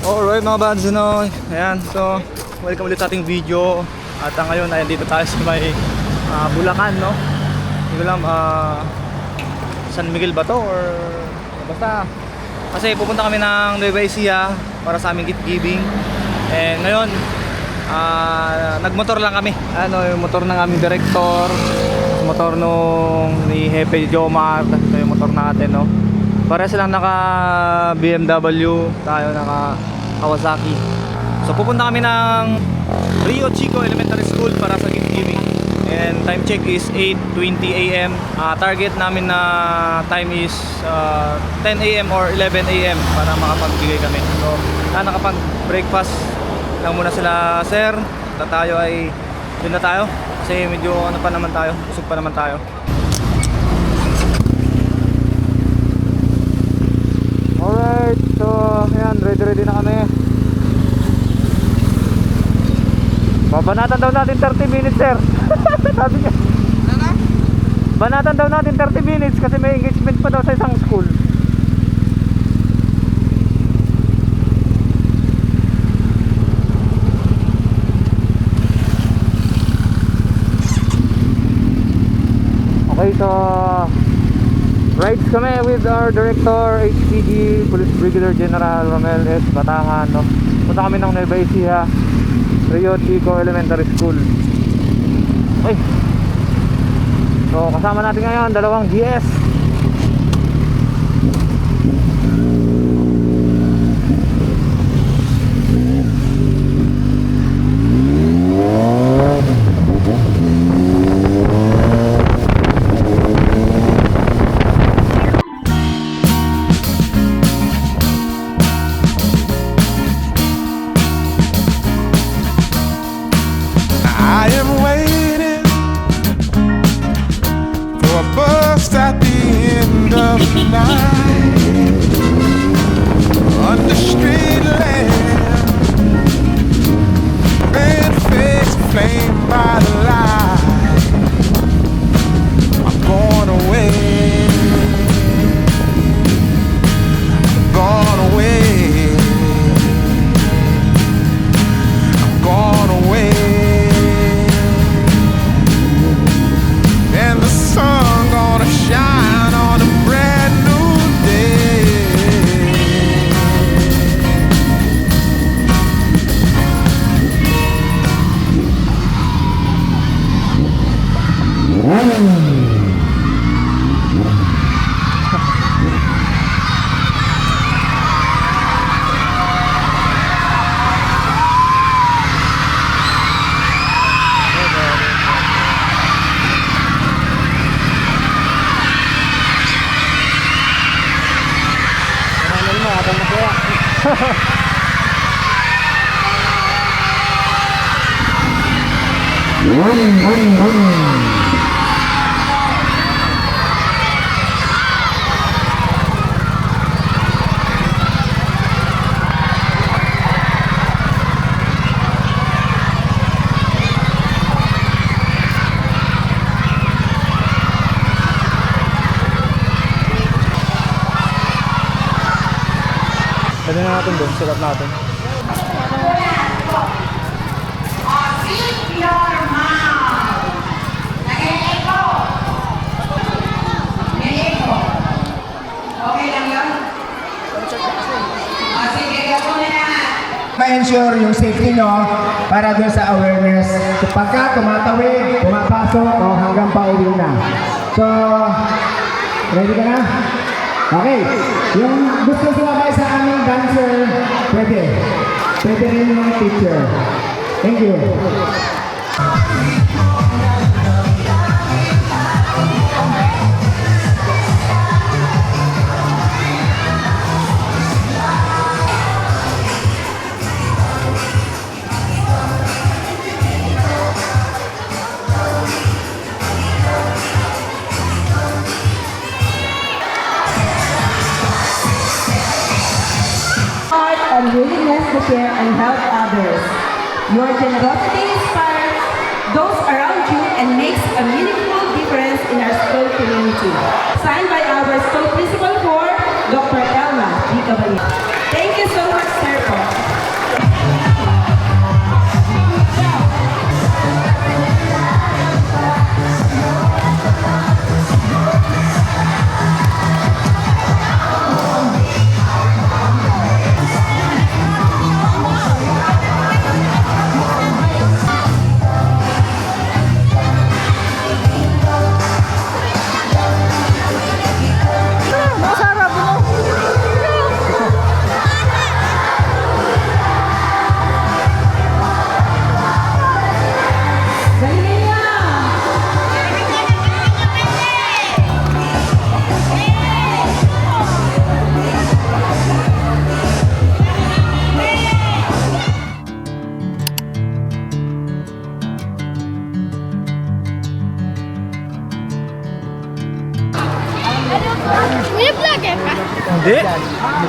Alright mga bands, ayan, so welcome ulit sa ating video. At ngayon ay dito tayo sa may Bulacan, no? Hindi ko alam, San Miguel ba to or basta. Kasi pupunta kami ng Nueva Ecija para sa aming gift giving. And ngayon, nagmotor lang kami. Yung motor ng aming director, motor nung ni Hepe Jomar. Ito yung motor natin, no? Para silang naka BMW, tayo naka Kawasaki. So pupunta kami ng Rio Chico Elementary School para sa gift giving. And time check is 8:20 AM. Target namin na time is 10 AM or 11 AM para makapagbigay kami. So nakapag-breakfast lang muna sila, sir. Tayo ay doon na tayo kasi medyo pa naman tayo, busog pa naman tayo. Alright, so ayan, ready na kami. Babanatan daw natin 30 minutes, sir. Sabi niya. Banatan daw natin 30 minutes kasi may engagement pa daw sa isang school. Okay, so rides kami with our director, HPG, Police Brigadier General Romel S. Batangan, no? Punta kami ng Nueva Ecija, Rio Chico Elementary School. Okay. So kasama natin ngayon dalawang GS. I am waiting for a bus at the end of the night, under street lamp, red face flamed by the light. I'm going away, I'm going away, I'm going away. And the sun gonna shine on a brand new day. Pwede na natin doon, sikat natin. Ma-ensure yung safety nyo para doon sa awareness pagka tumatawid, pumapasok o hanggang pauwi na. So, ready ka na? Okay. Yung gusto sumabay sa aming dancer, pwede. Pwede rin yung teacher. Thank you. And willingness to share and help others. Your generosity inspires those around you and makes a meaningful difference in our school community. Signed by our school principal for Dr. Elma G. Caballero. Thank you so much, sir.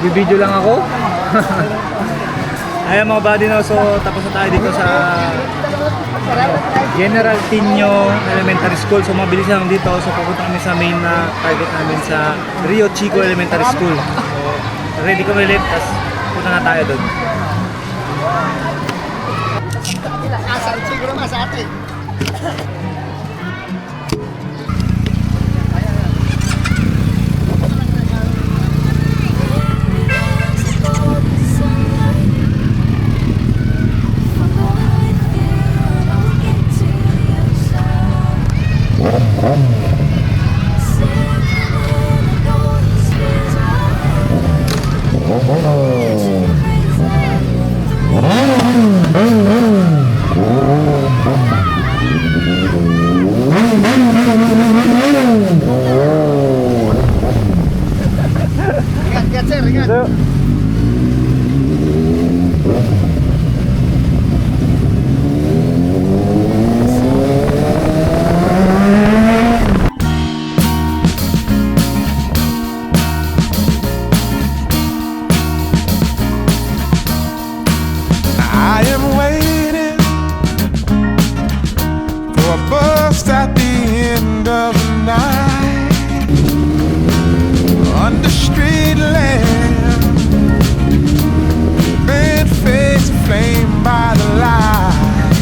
Nagbibideo lang ako. Ayan mga buddy, no? So tapos na tayo dito sa General Tino Elementary School. So mabilis lang dito. So pupunta kami sa main na target namin sa Rio Chico Elementary School. So ready kami ulit, tapos punta na tayo doon. So, I am waiting for a bus at the end of the night under street lamp, bent face inflamed by the light.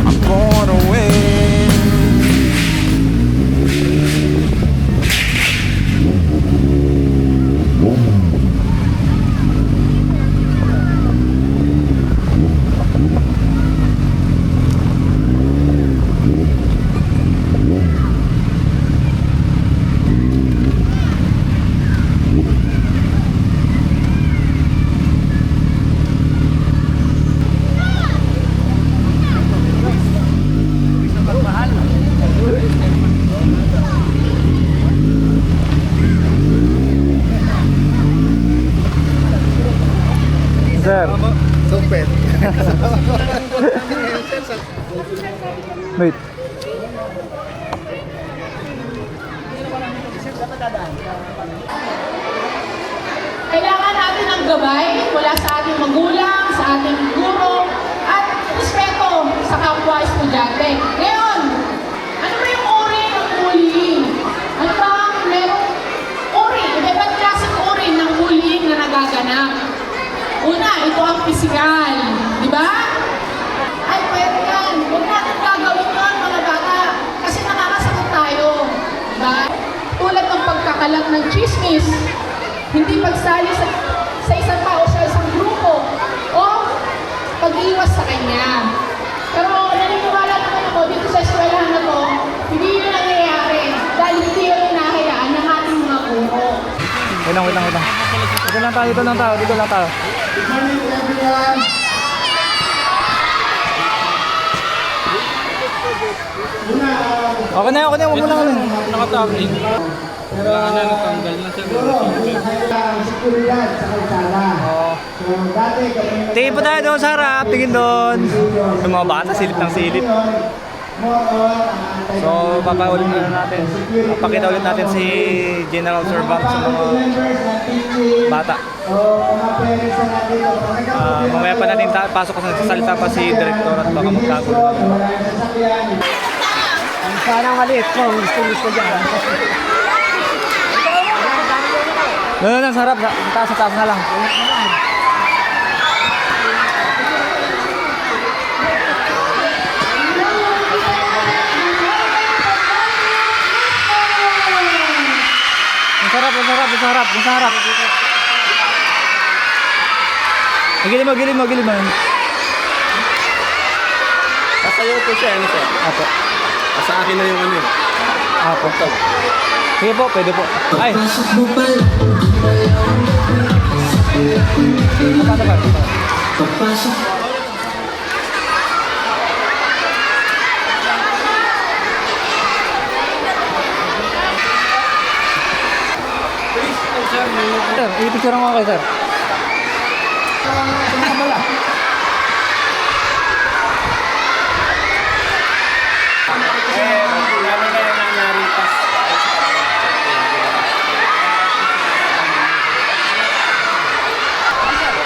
I'm going away. sir. Wait. Kailangan natin ng gabay mula sa ating magulang, sa ating guro, at respeto sa kapwa estudyante. Ngayon, ano ba yung uri ng bullying? Ano ba merong uri? Iba-ibang klaseng uri ng bullying na nagaganap. Una, ito ang pisikal. Di ba? Ay, pwede yan. Huwag natin gagawin yun, mga bata. Kasi nakakasakit tayo. Di ba? Tulad ng pagkakalat ng chismis, hindi pagsali sa isang tao sa isang grupo, o pag-iwas sa kanya. Pero naniniwala naman ako dito sa eskwelahan na to, hindi yun nangyayari dahil hindi yun hinahayaan ng ating mga guro. Wait lang. Dito lang tayo. Okay na, huwag mo lang. Nakatabling. Kailangan na natanggal na siya. Seguridad sa kalsada. So, dati kami... Tingin po tayo doon sa harap, tingin doon. Yung mga bata, silip ng silip. So, papaulit na natin. Papakita ulit natin si General Observant sa mga bata. Mamaya pa natin pasok kasi nagsasalita pa si Director at baka magkagulo. Sana maliit po, gusto dyan. Doon, sa harap, sa taas na lang. Sa harap. Gilim mo. Kasayo po siya, ano siya? Apo. Sa akin na yung ano yun. Apo. Sige po, pwede po. Ay! Sir, i-picture mo kayo, sir.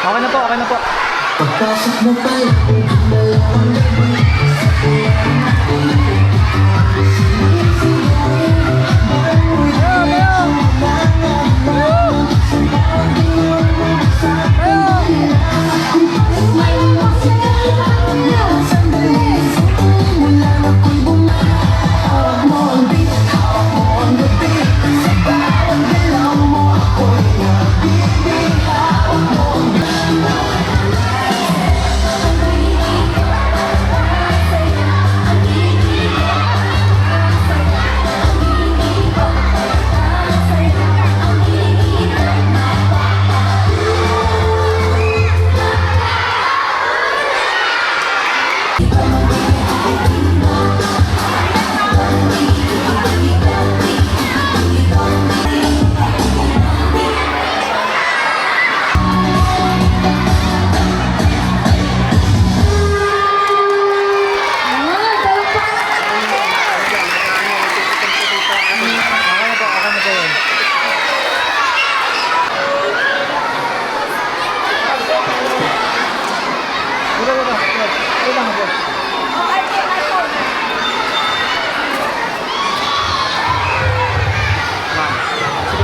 Okay na po, okay na po.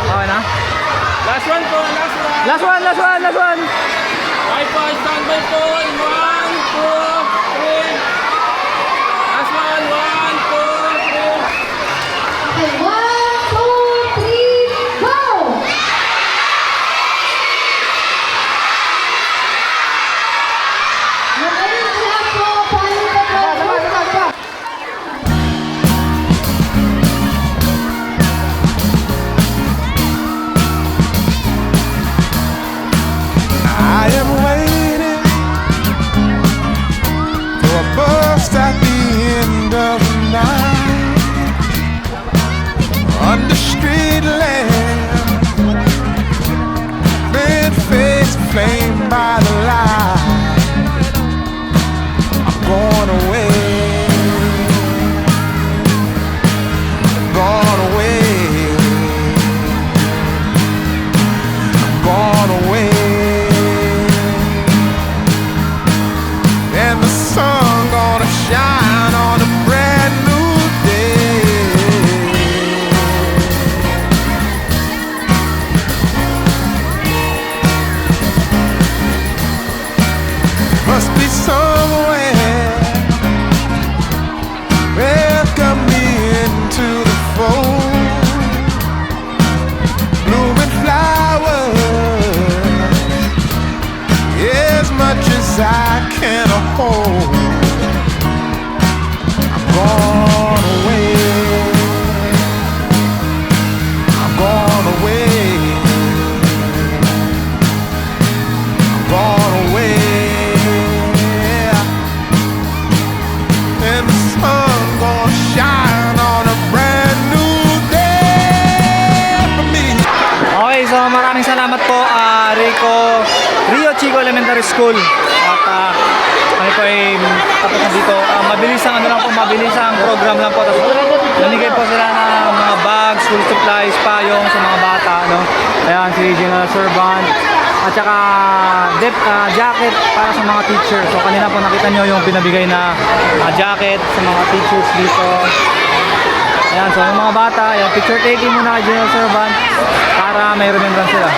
Okay na? Last one po, last one. Last one, last one, last one. Okay po, standby po. 1, 2, 3. Last one, 1, 2, 3. Okay, 1, 2, 3, go! Magaling ang lahat po. Paano ka po? I am waiting for a bus at the end of the night under street lamp, been face flamed by the light. I'm going away, gone away, gone away. And the sun gonna shine on a brand new day. Must be somewhere welcome me into the fold. Blooming flowers, as much as I can hold. I'm gone away. I'm gone away. I'm gone away. And the sun gonna shine on a brand new day for me. Okay, so maraming salamat po Rio Chico Elementary School. At kami po ay tapos na dito. Mabilis ang mabilis ang program lang po. Tapos nanigay po sila ng mga bags, school supplies, payong sa mga bata, no? Ayan, si General Servant. At saka jacket para sa mga teachers. So kanina po nakita nyo yung pinabigay na jacket sa mga teachers dito. Ayan, so yung mga bata, ayan, picture taking muna kay General Servant para may remembrance sila.